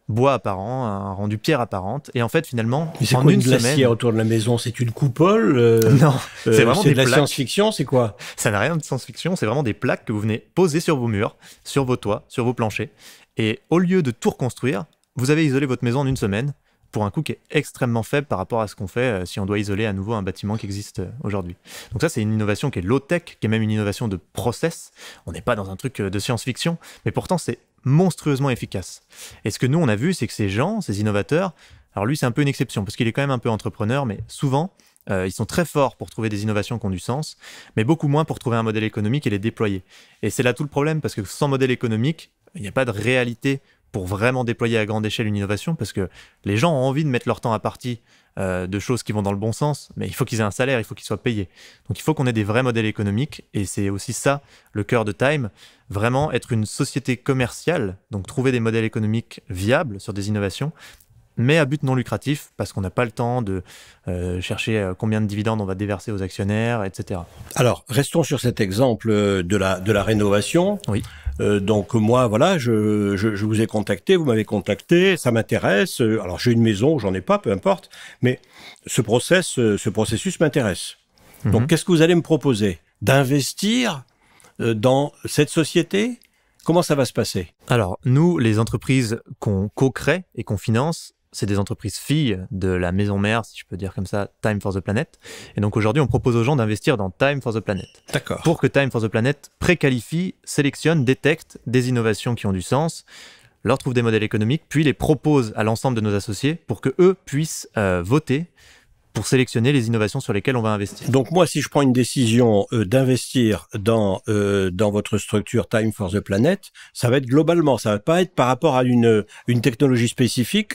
bois apparent, un rendu pierre apparente. Et en fait, finalement, mais c'est en quoi une une glacière semaine, autour de la maison? C'est une coupole? Non, c'est vraiment c'est des de la plaques. science-fiction, c'est quoi? Ça n'a rien de science-fiction, c'est vraiment des plaques que vous venez poser sur vos murs, sur vos toits, sur vos planchers. Et au lieu de tout reconstruire, vous avez isolé votre maison en une semaine pour un coût qui est extrêmement faible par rapport à ce qu'on fait si on doit isoler à nouveau un bâtiment qui existe aujourd'hui. Donc ça, c'est une innovation qui est low-tech, qui est même une innovation de process. On n'est pas dans un truc de science-fiction, mais pourtant c'est monstrueusement efficace. Et ce que nous, on a vu, c'est que ces gens, ces innovateurs, alors lui, c'est un peu une exception, parce qu'il est quand même un peu entrepreneur, mais souvent, ils sont très forts pour trouver des innovations qui ont du sens, mais beaucoup moins pour trouver un modèle économique et les déployer. Et c'est là tout le problème, parce que sans modèle économique, il n'y a pas de réalité pour vraiment déployer à grande échelle une innovation, parce que les gens ont envie de mettre leur temps à partie de choses qui vont dans le bon sens, mais il faut qu'ils aient un salaire, il faut qu'ils soient payés. Donc il faut qu'on ait des vrais modèles économiques, et c'est aussi ça le cœur de Time, vraiment être une société commerciale, donc trouver des modèles économiques viables sur des innovations, mais à but non lucratif, parce qu'on n'a pas le temps de chercher combien de dividendes on va déverser aux actionnaires, etc. Alors, restons sur cet exemple de la rénovation. Oui. Donc moi, voilà, je vous ai contacté, vous m'avez contacté, ça m'intéresse. Alors j'ai une maison, j'en ai pas, peu importe, mais ce processus m'intéresse. Donc qu'est-ce que vous allez me proposer? D'investir dans cette société? Comment ça va se passer? Alors, nous, les entreprises qu'on co-crée et qu'on finance, c'est des entreprises filles de la maison mère, si je peux dire comme ça, Time for the Planet. Et donc aujourd'hui, on propose aux gens d'investir dans Time for the Planet. D'accord. Pour que Time for the Planet préqualifie, sélectionne, détecte des innovations qui ont du sens, leur trouve des modèles économiques, puis les propose à l'ensemble de nos associés pour que eux puissent voter pour sélectionner les innovations sur lesquelles on va investir. Donc moi, si je prends une décision d'investir dans votre structure Time for the Planet, ça va être globalement, ça va pas être par rapport à une technologie spécifique.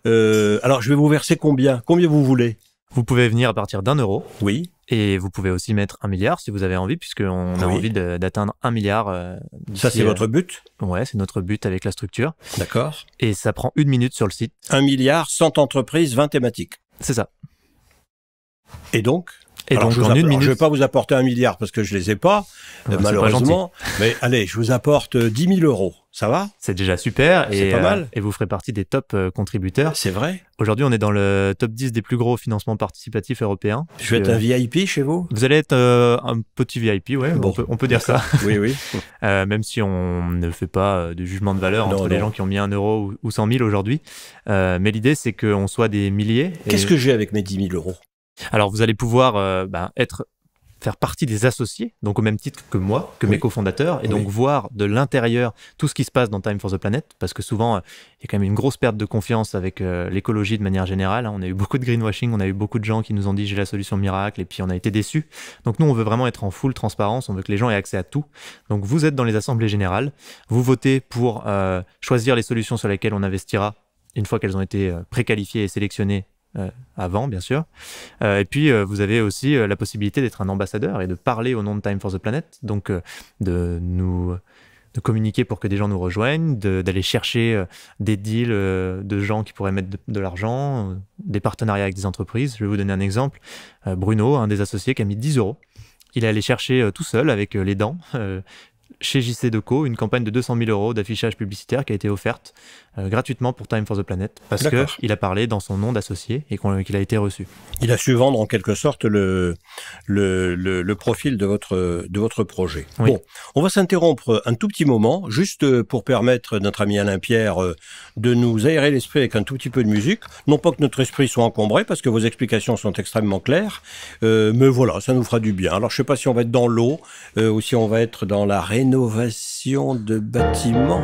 Alors je vais vous verser combien vous voulez? Vous pouvez venir à partir d'1 €. Oui. Et vous pouvez aussi mettre 1 milliard si vous avez envie, puisqu'on a envie d'atteindre 1 milliard. Ça, c'est votre but? Ouais, c'est notre but avec la structure. D'accord. Et ça prend 1 minute sur le site. 1 milliard, 100 entreprises, 20 thématiques. C'est ça. Et donc? En 1 minute. Je vais pas vous apporter 1 milliard parce que je les ai pas, malheureusement. Mais allez, je vous apporte 10 000 €. Ça va? C'est déjà super. C'est pas mal. Et vous ferez partie des top contributeurs. C'est vrai. Aujourd'hui, on est dans le top 10 des plus gros financements participatifs européens. Je vais être un VIP chez vous? Vous allez être un petit VIP, ouais. Bon, on peut dire ça. Oui, oui. Même si on ne fait pas de jugement de valeur entre les gens qui ont mis 1 € ou 100 000 aujourd'hui. Mais l'idée, c'est qu'on soit des milliers. Qu'est-ce que j'ai avec mes 10 000 €? Alors, vous allez pouvoir faire partie des associés, donc au même titre que moi, que mes cofondateurs, et donc voir de l'intérieur tout ce qui se passe dans Time for the Planet, parce que souvent, il y a quand même une grosse perte de confiance avec l'écologie de manière générale. On a eu beaucoup de greenwashing, on a eu beaucoup de gens qui nous ont dit « j'ai la solution miracle », et puis on a été déçus. Donc nous, on veut vraiment être en full transparence, on veut que les gens aient accès à tout. Donc vous êtes dans les assemblées générales, vous votez pour choisir les solutions sur lesquelles on investira une fois qu'elles ont été préqualifiées et sélectionnées avant, bien sûr. Et puis, vous avez aussi la possibilité d'être un ambassadeur et de parler au nom de Time for the Planet, donc de communiquer pour que des gens nous rejoignent, d'aller chercher des deals de gens qui pourraient mettre de l'argent, des partenariats avec des entreprises. Je vais vous donner un exemple. Bruno, un des associés qui a mis 10 €, il est allé chercher tout seul avec les dents chez JC Deco une campagne de 200 000 € d'affichage publicitaire qui a été offerte gratuitement pour Time for the Planet parce qu'il a parlé dans son nom d'associé et qu'il a été reçu. Il a su vendre en quelque sorte le profil de votre projet. Oui. Bon, on va s'interrompre un tout petit moment, juste pour permettre à notre ami Alain Pierre de nous aérer l'esprit avec un tout petit peu de musique. Non pas que notre esprit soit encombré, parce que vos explications sont extrêmement claires, mais voilà, ça nous fera du bien. Alors je ne sais pas si on va être dans l'eau ou si on va être dans la rénovation de bâtiments.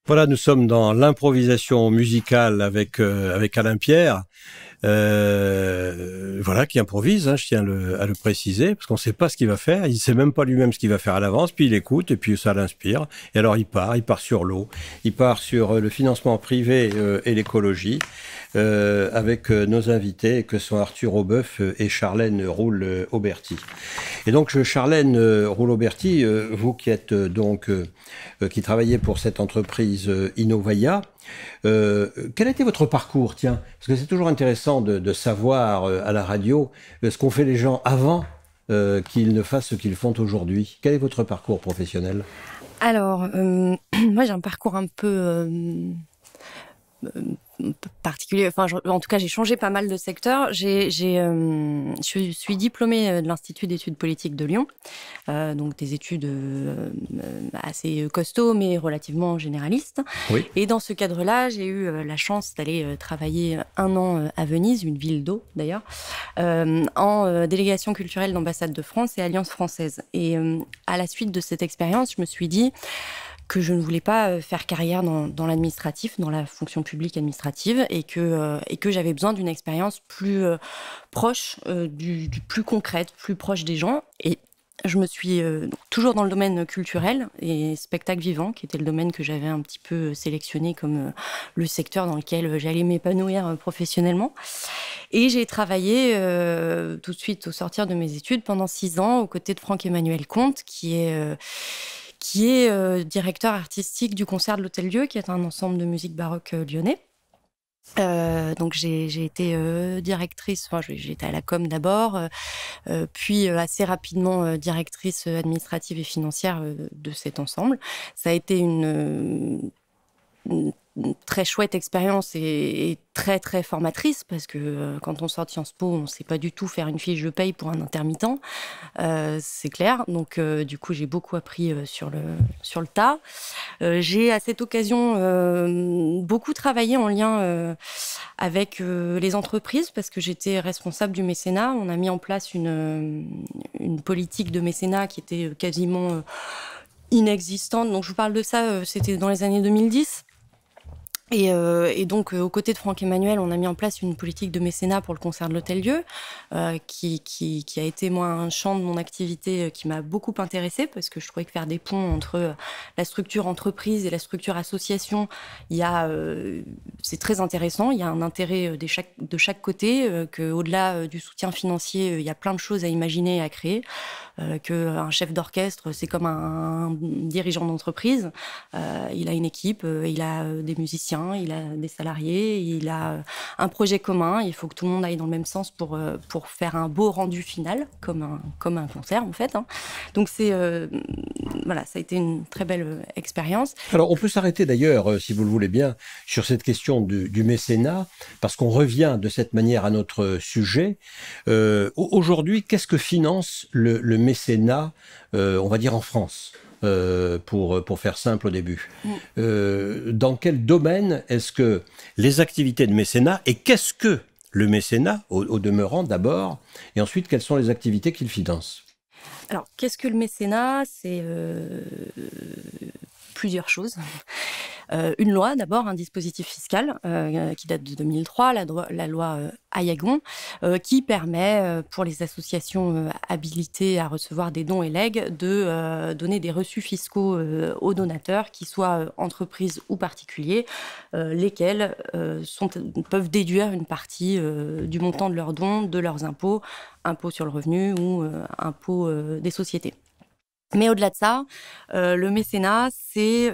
Voilà, nous sommes dans l'improvisation musicale avec Alain Pierre, voilà, qui improvise, hein, je tiens à le préciser, parce qu'on ne sait pas ce qu'il va faire, il ne sait même pas lui-même ce qu'il va faire à l'avance, puis il écoute, et puis ça l'inspire, et alors il part sur l'eau, il part sur le financement privé et l'écologie, avec nos invités, que sont Arthur Aubeuf et Charlène Roule-Auberti. Et donc, Charlène Roule-Auberti, vous qui êtes qui travaillez pour cette entreprise Innovaya, quel a été votre parcours, tiens, parce que c'est toujours intéressant de savoir à la radio ce qu'ont fait les gens avant qu'ils ne fassent ce qu'ils font aujourd'hui. Quel est votre parcours professionnel ? Alors, moi j'ai un parcours un peu particulier. Enfin, en tout cas, j'ai changé pas mal de secteur. Je suis diplômée de l'Institut d'études politiques de Lyon, donc des études assez costauds, mais relativement généralistes. Oui. Et dans ce cadre-là, j'ai eu la chance d'aller travailler 1 an à Venise, une ville d'eau d'ailleurs, en délégation culturelle d'ambassade de France et Alliance française. Et à la suite de cette expérience, je me suis dit que je ne voulais pas faire carrière dans l'administratif, dans la fonction publique administrative, et que j'avais besoin d'une expérience plus proche, du plus concrète, plus proche des gens. Et je me suis toujours dans le domaine culturel et spectacle vivant, qui était le domaine que j'avais un petit peu sélectionné comme le secteur dans lequel j'allais m'épanouir professionnellement. Et j'ai travaillé tout de suite au sortir de mes études pendant 6 ans aux côtés de Franck-Emmanuel Comte, qui est directeur artistique du Concert de l'Hôtel-Dieu, qui est un ensemble de musique baroque lyonnais. Donc j'ai été directrice, j'ai été à la com d'abord, puis assez rapidement directrice administrative et financière de cet ensemble. Ça a été une très chouette expérience et très très formatrice, parce que quand on sort de Sciences Po, on ne sait pas du tout faire une fiche de paye pour un intermittent, c'est clair. Donc du coup, j'ai beaucoup appris sur le tas. J'ai à cette occasion beaucoup travaillé en lien avec les entreprises, parce que j'étais responsable du mécénat. On a mis en place une politique de mécénat qui était quasiment inexistante. Donc je vous parle de ça, c'était dans les années 2010. Et donc, aux côtés de Franck-Emmanuel, on a mis en place une politique de mécénat pour le Concert de l'Hôtel-Dieu, qui a été, moi, un champ de mon activité qui m'a beaucoup intéressée, parce que je trouvais que faire des ponts entre la structure entreprise et la structure association, c'est très intéressant. Il y a un intérêt de chaque côté, qu'au-delà du soutien financier, il y a plein de choses à imaginer et à créer. Qu'un chef d'orchestre, c'est comme un dirigeant d'entreprise. Il a une équipe, il a des musiciens, il a des salariés, il a un projet commun. Il faut que tout le monde aille dans le même sens pour faire un beau rendu final, comme un concert en fait. Donc voilà, ça a été une très belle expérience. Alors on peut s'arrêter d'ailleurs, si vous le voulez bien, sur cette question du mécénat, parce qu'on revient de cette manière à notre sujet. Aujourd'hui, qu'est-ce que finance le mécénat, on va dire en France, pour faire simple au début. Dans quel domaine est-ce que les activités de mécénat, et qu'est-ce que le mécénat, au demeurant d'abord, et ensuite quelles sont les activités qu'il finance? Alors, qu'est-ce que le mécénat? C'est plusieurs choses. Une loi, d'abord, un dispositif fiscal qui date de 2003, la loi Aillagon, qui permet pour les associations habilitées à recevoir des dons et legs de donner des reçus fiscaux aux donateurs, qu'ils soient entreprises ou particuliers, lesquels peuvent déduire une partie du montant de leurs dons, de leurs impôts sur le revenu ou impôts des sociétés. Mais au-delà de ça, le mécénat, c'est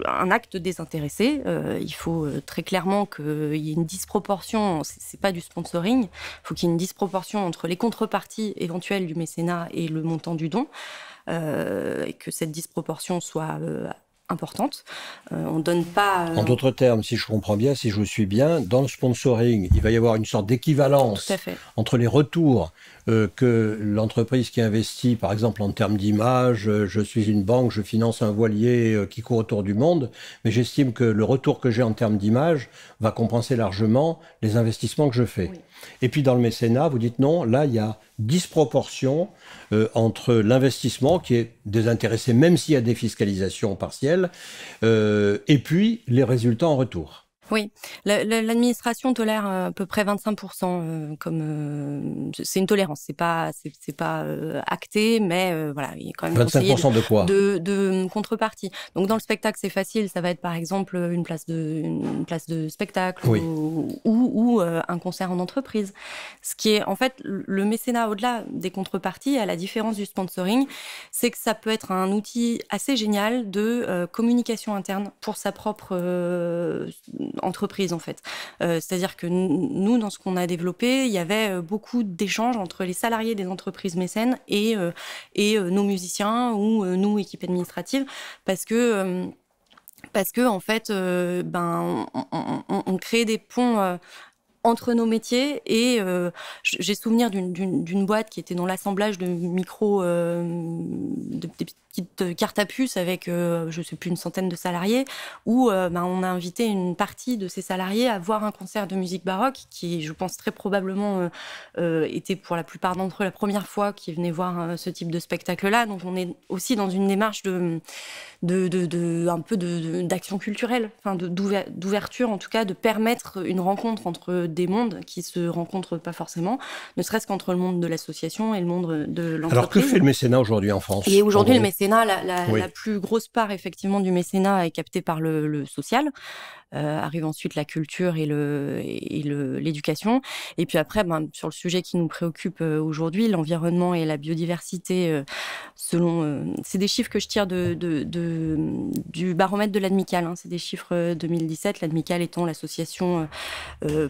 un acte désintéressé. Il faut très clairement qu'il y ait une disproportion. C'est pas du sponsoring. Il faut qu'il y ait une disproportion entre les contreparties éventuelles du mécénat et le montant du don, et que cette disproportion soit importante. On donne pas... En d'autres termes, si je comprends bien, si je vous suis bien, dans le sponsoring, il va y avoir une sorte d'équivalence entre les retours que l'entreprise qui investit, par exemple en termes d'image, je suis une banque, je finance un voilier qui court autour du monde, mais j'estime que le retour que j'ai en termes d'image va compenser largement les investissements que je fais. Oui. Et puis dans le mécénat, vous dites non, là il y a disproportion entre l'investissement qui est désintéressé, même s'il y a des fiscalisations partielles, et puis les résultats en retour. Oui, l'administration tolère à peu près 25% c'est une tolérance, c'est pas acté, mais voilà, il est quand même 25% de quoi? De contrepartie. Donc dans le spectacle, c'est facile, ça va être par exemple une place de spectacle, oui, ou un concert en entreprise. Ce qui est en fait le mécénat, au-delà des contreparties, à la différence du sponsoring, c'est que ça peut être un outil assez génial de communication interne pour sa propre entreprise en fait. C'est-à-dire que nous, dans ce qu'on a développé, il y avait beaucoup d'échanges entre les salariés des entreprises mécènes et nos musiciens ou nous, équipe administrative, parce que en fait, on crée des ponts entre nos métiers, et j'ai souvenir d'une boîte qui était dans l'assemblage de micros, des petite carte à puce avec, je sais plus, une centaine de salariés, où on a invité une partie de ces salariés à voir un concert de musique baroque qui, je pense, très probablement était pour la plupart d'entre eux la première fois qu'ils venaient voir ce type de spectacle-là. Donc on est aussi dans une démarche un peu d'action culturelle, enfin d'ouverture en tout cas, de permettre une rencontre entre des mondes qui se rencontrent pas forcément, ne serait-ce qu'entre le monde de l'association et le monde de l'entreprise. Alors que fait le mécénat aujourd'hui en France ? Et aujourd'hui le mécénat, la plus grosse part effectivement du mécénat est captée par le social. Arrive ensuite la culture et l'éducation. Et puis après, sur le sujet qui nous préoccupe aujourd'hui, l'environnement et la biodiversité, c'est des chiffres que je tire du baromètre de l'ADMICAL. C'est des chiffres 2017, l'ADMICAL étant l'association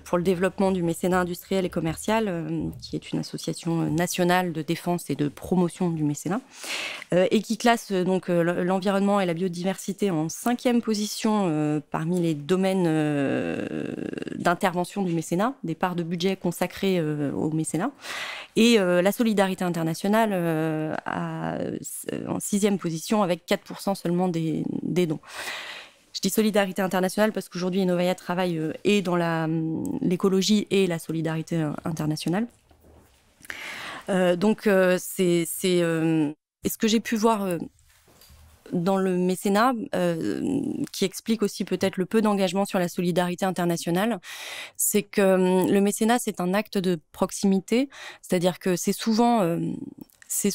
pour le développement du mécénat industriel et commercial, qui est une association nationale de défense et de promotion du mécénat, et qui classe donc l'environnement et la biodiversité en 5e position parmi les domaines d'intervention du mécénat, des parts de budget consacrées au mécénat. Et la solidarité internationale en 6e position avec 4% seulement des dons. Je dis solidarité internationale parce qu'aujourd'hui, Enovaya travaille et dans l'écologie et la solidarité internationale. Donc, et ce que j'ai pu voir dans le mécénat, qui explique aussi peut-être le peu d'engagement sur la solidarité internationale, c'est que le mécénat, c'est un acte de proximité, c'est-à-dire que c'est souvent ça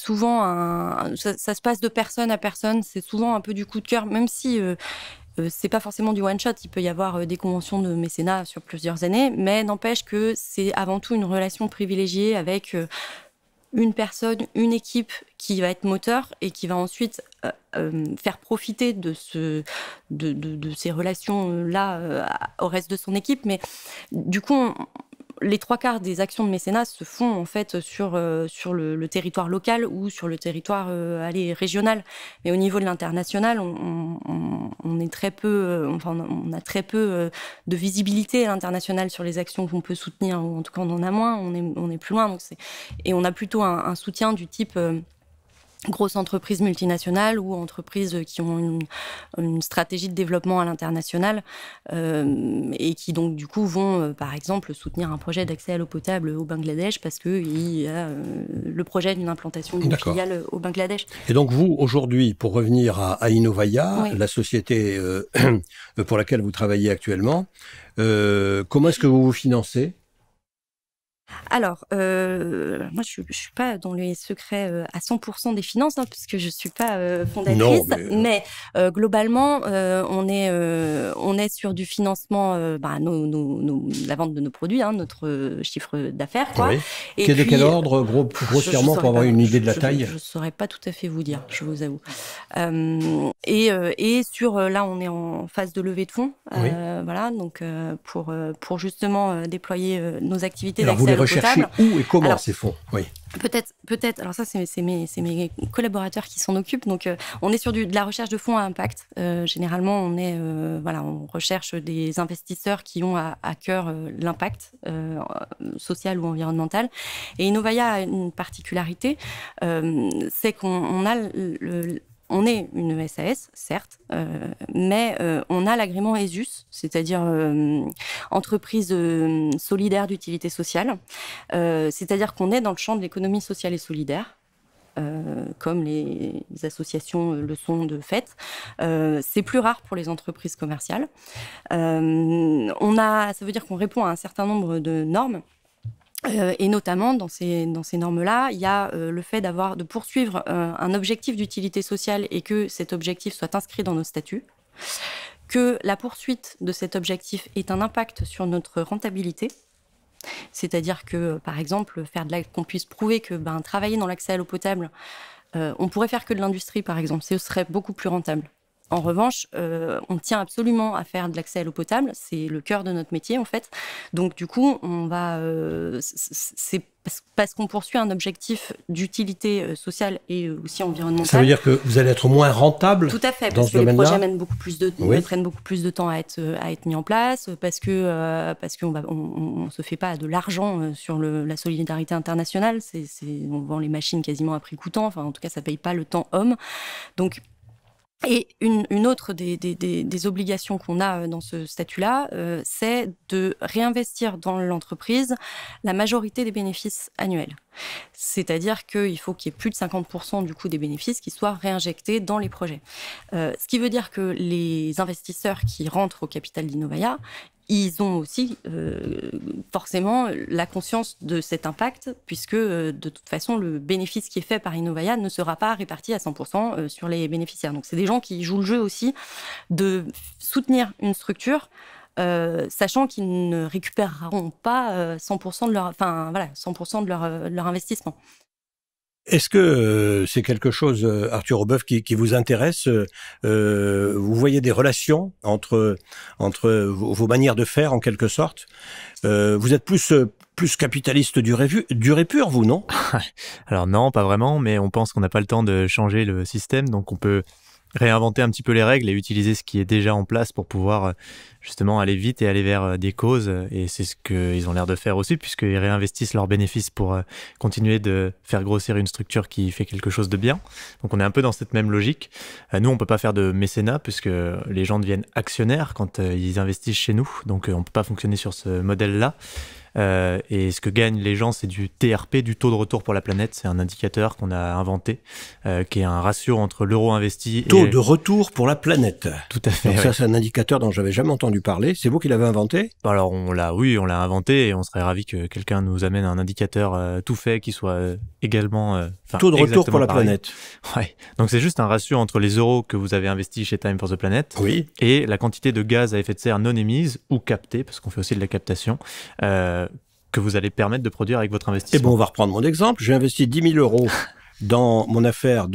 se passe de personne à personne, c'est souvent un peu du coup de cœur, même si c'est pas forcément du one-shot, il peut y avoir des conventions de mécénat sur plusieurs années, mais n'empêche que c'est avant tout une relation privilégiée avec une personne, une équipe qui va être moteur et qui va ensuite faire profiter de ces relations-là au reste de son équipe. Mais du coup, les 3/4 des actions de mécénat se font en fait sur le territoire local ou sur le territoire régional. Mais au niveau de l'international, on est très peu, on a très peu de visibilité à l'international sur les actions qu'on peut soutenir, ou en tout cas on en a moins, on est plus loin. Donc et on a plutôt un soutien du type grosses entreprises multinationales ou entreprises qui ont une stratégie de développement à l'international et qui donc du coup vont par exemple soutenir un projet d'accès à l'eau potable au Bangladesh parce qu'il y a le projet d'une implantation d'une filiale au Bangladesh. Et donc vous, aujourd'hui, pour revenir à Enovaya, oui, la société pour laquelle vous travaillez actuellement, comment est-ce que vous vous financez ? Alors, moi, je suis pas dans les secrets à 100% des finances, puisque je suis pas fondatrice. Non, mais globalement, on est sur du financement, la vente de nos produits, notre chiffre d'affaires, quoi. Oui. Et de quel ordre, grossièrement, pour avoir une idée de la taille ? Je saurais pas tout à fait vous dire, je vous avoue. Et sur là, on est en phase de levée de fonds, oui. Voilà, donc pour justement déployer nos activités d'accès à l'eau potable. Rechercher où et comment ces fonds ? Oui. Peut-être. Alors ça, c'est mes collaborateurs qui s'en occupent. Donc, on est sur de la recherche de fonds à impact. Généralement, on recherche des investisseurs qui ont à cœur l'impact social ou environnemental. Et Enovaya a une particularité, c'est qu'on a on est une SAS, certes, mais on a l'agrément ESUS, c'est-à-dire entreprise solidaire d'utilité sociale. C'est-à-dire qu'on est dans le champ de l'économie sociale et solidaire, comme les associations le sont de fait. C'est plus rare pour les entreprises commerciales. Ça veut dire qu'on répond à un certain nombre de normes. Et notamment dans ces normes-là, il y a le fait de poursuivre un objectif d'utilité sociale et que cet objectif soit inscrit dans nos statuts, que la poursuite de cet objectif ait un impact sur notre rentabilité, c'est-à-dire que, par exemple, qu'on puisse prouver que travailler dans l'accès à l'eau potable, on pourrait faire que de l'industrie, par exemple, ce serait beaucoup plus rentable. En revanche, on tient absolument à faire de l'accès à l'eau potable. C'est le cœur de notre métier, en fait. Donc, du coup, on va... c'est parce qu'on poursuit un objectif d'utilité sociale et aussi environnementale. Ça veut dire que vous allez être moins rentable. Tout à fait, dans parce ce que les domaine-là. projets prennent beaucoup plus de temps à être mis en place, parce qu'on se fait pas de l'argent sur la solidarité internationale. On vend les machines quasiment à prix coûtant. Enfin, en tout cas, ça paye pas le temps homme. Donc, et une autre des obligations qu'on a dans ce statut-là, c'est de réinvestir dans l'entreprise la majorité des bénéfices annuels. C'est-à-dire qu'il faut qu'il y ait plus de 50% du coût des bénéfices qui soient réinjectés dans les projets. Ce qui veut dire que les investisseurs qui rentrent au capital d'Innovaya, ils ont aussi forcément la conscience de cet impact, puisque de toute façon, le bénéfice qui est fait par Innovaya ne sera pas réparti à 100% sur les bénéficiaires. Donc, c'est des gens qui jouent le jeu aussi de soutenir une structure, sachant qu'ils ne récupéreront pas 100% de leur investissement. Est-ce que c'est quelque chose, Arthur Aubeuf, qui vous intéresse? Vous voyez des relations entre vos manières de faire, en quelque sorte? Vous êtes plus capitaliste dur et pur, vous, non? Alors non, pas vraiment, mais on pense qu'on n'a pas le temps de changer le système, donc on peut réinventer un petit peu les règles et utiliser ce qui est déjà en place pour pouvoir justement aller vite et aller vers des causes. Et c'est ce qu'ils ont l'air de faire aussi, puisqu'ils réinvestissent leurs bénéfices pour continuer de faire grossir une structure qui fait quelque chose de bien. Donc on est un peu dans cette même logique. Nous, on peut pas faire de mécénat puisque les gens deviennent actionnaires quand ils investissent chez nous. Donc on peut pas fonctionner sur ce modèle-là. Et ce que gagnent les gens, c'est du TRP, du taux de retour pour la planète. C'est un indicateur qu'on a inventé, qui est un ratio entre l'euro investi taux de retour pour la planète. Tout à fait. Donc ouais. ça, c'est un indicateur dont j'avais jamais entendu parler. C'est vous qui l'avez inventé? Alors on l'a inventé et on serait ravi que quelqu'un nous amène un indicateur tout fait qui soit également taux de retour pour la pareil. planète. Ouais. Donc c'est juste un ratio entre les euros que vous avez investis chez Time for the Planet Oui. et la quantité de gaz à effet de serre non émise ou captée, parce qu'on fait aussi de la captation, que vous allez permettre de produire avec votre investissement. Et bon, on va reprendre mon exemple. J'ai investi 10 000 euros dans mon affaire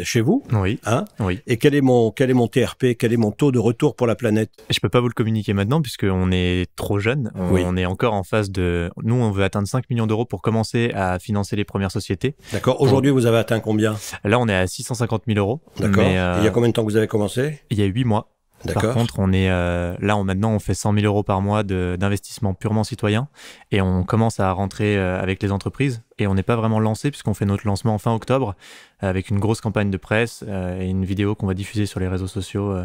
chez vous. Oui. Hein? Oui. Et quel est mon TRP? Quel est mon taux de retour pour la planète? Je peux pas vous le communiquer maintenant puisqu'on est trop jeune. On est encore en phase de... Nous, on veut atteindre 5 millions d'euros pour commencer à financer les premières sociétés. D'accord. Aujourd'hui, vous avez atteint combien? Là, on est à 650 000 euros. D'accord. Mais, il y a combien de temps que vous avez commencé? Il y a 8 mois. D'accord. Par contre, on est maintenant, on fait 100 000 euros par mois d'investissement purement citoyen et on commence à rentrer avec les entreprises et on n'est pas vraiment lancé puisqu'on fait notre lancement fin octobre avec une grosse campagne de presse et une vidéo qu'on va diffuser sur les réseaux sociaux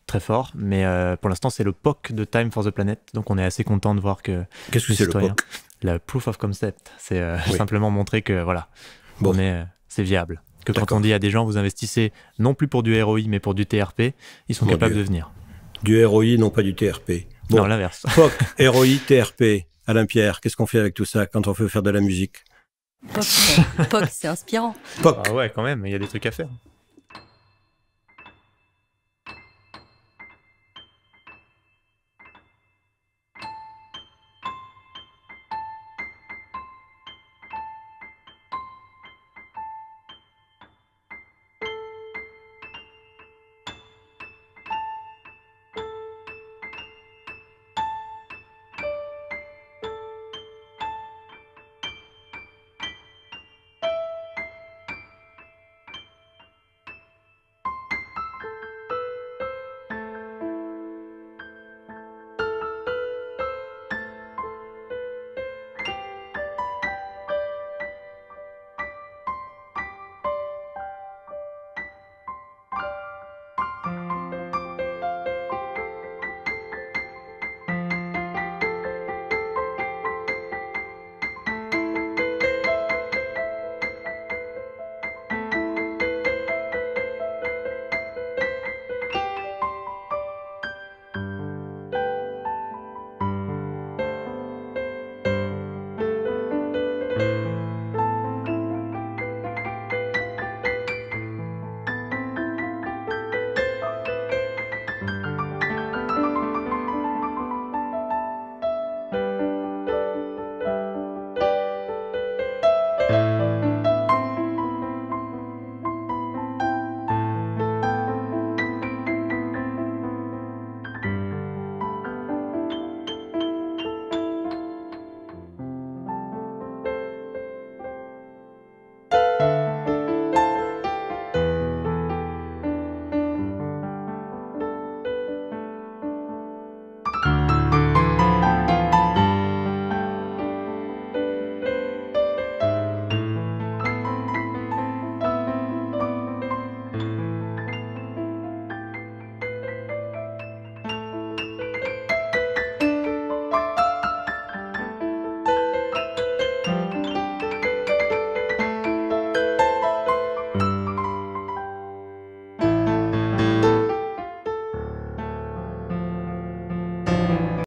très fort. Mais pour l'instant, c'est le POC de Time for the Planet, donc on est assez content de voir que Qu'est-ce que c'est le POC? Le Proof of Concept, c'est simplement montrer que Bon. c'est viable. Que quand on dit à des gens, vous investissez non plus pour du ROI, mais pour du TRP, ils sont capables de venir. Du ROI, non pas du TRP. Bon. Non, l'inverse. POC, ROI, TRP. Alain Pierre, qu'est-ce qu'on fait avec tout ça quand on veut faire de la musique? POC, c'est inspirant. POC. Ah ouais, quand même, il y a des trucs à faire.